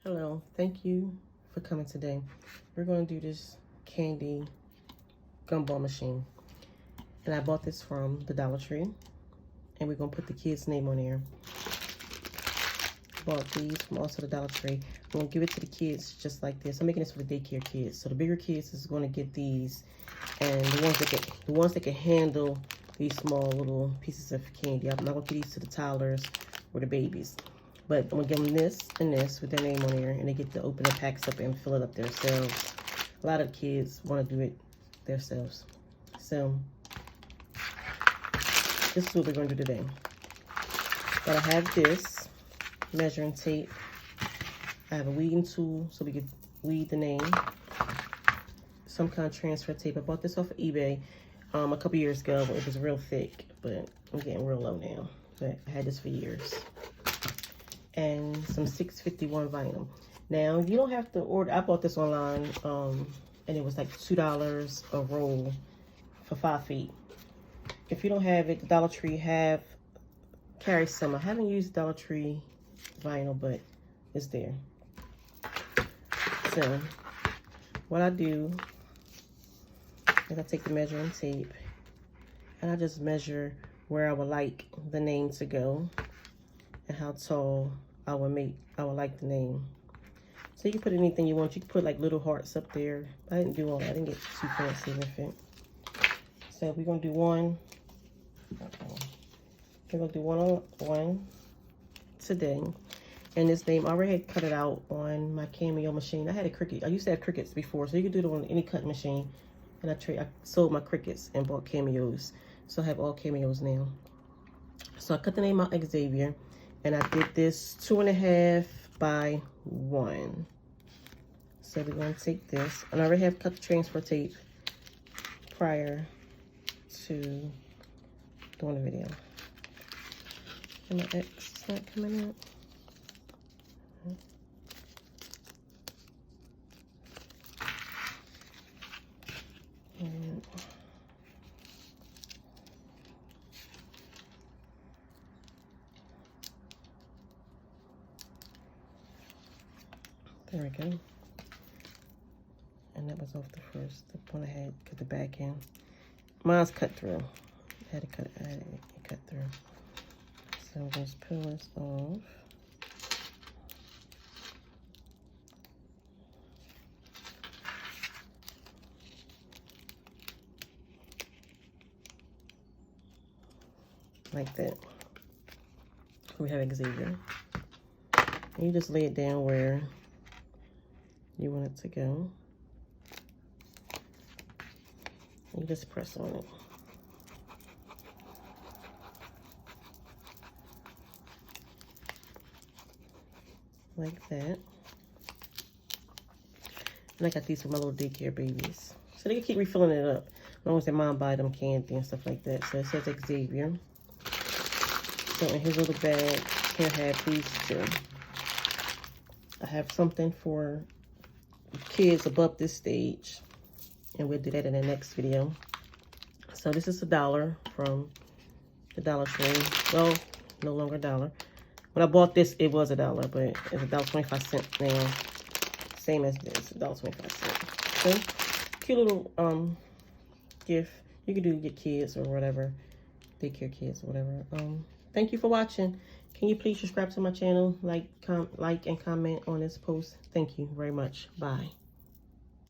Hello, thank you for coming today. We're going to do this candy gumball machine. And I bought this from the Dollar Tree. And we're going to put the kid's name on there. Bought these from also the Dollar Tree. I'm going to give it to the kids just like this. I'm making this for the daycare kids. So the bigger kids is going to get these. And the ones that can handle these small little pieces of candy. I'm not going to give these to the toddlers or the babies. But I'm going to give them this and this with their name on there. And they get to open the packs up and fill it up themselves. A lot of kids want to do it themselves. So, this is what we're going to do today. But I have this measuring tape. I have a weeding tool so we can weed the name. Some kind of transfer tape. I bought this off of eBay a couple years ago. It was real thick, but I'm getting real low now. But I had this for years. And some 651 vinyl. Now, you don't have to order. I bought this online, and it was like $2 a roll for 5 feet. If you don't have it, the Dollar Tree carries some. I haven't used Dollar Tree vinyl, but it's there. So, what I do is I take the measuring tape, and I just measure where I would like the name to go, and how tall I would like the name. So you can put anything you want. You can put like little hearts up there. I didn't do all that. I didn't get too fancy with it. So we're gonna do one. We're gonna do one today. And this name, I already had cut it out on my Cameo machine. I had a Cricut. I used to have Cricuts before, so you could do it on any cutting machine. And I sold my Cricuts and bought Cameos. So I have all Cameos now. So I cut the name out Xavier. And I did this 2.5 by 1. So we're going to take this. And I already have cut the transfer tape prior to doing the video. And my X is not coming out. And there we go. And that was off the first. The one I had cut the back in. Mine's cut through. I had to cut through. So I'm just pull this off. Like that. We have Xavier. And you just lay it down where you want it to go. You just press on it. Like that. And I got these for my little daycare babies. So they can keep refilling it up. As long as their mom buy them candy and stuff like that. So it says Xavier. So in his little bag, he'll have these two. I have something for kids above this stage. And we'll do that in the next video. So this is $1 from the Dollar Tree. Well, no longer $1. When I bought this, it was $1, but it's $1.25 now. Same as this, $1.25. So, cute little gift. You can do your kids or whatever, daycare kids or whatever. Thank you for watching. Can you please subscribe to my channel, like and comment on this post? Thank you very much. Bye.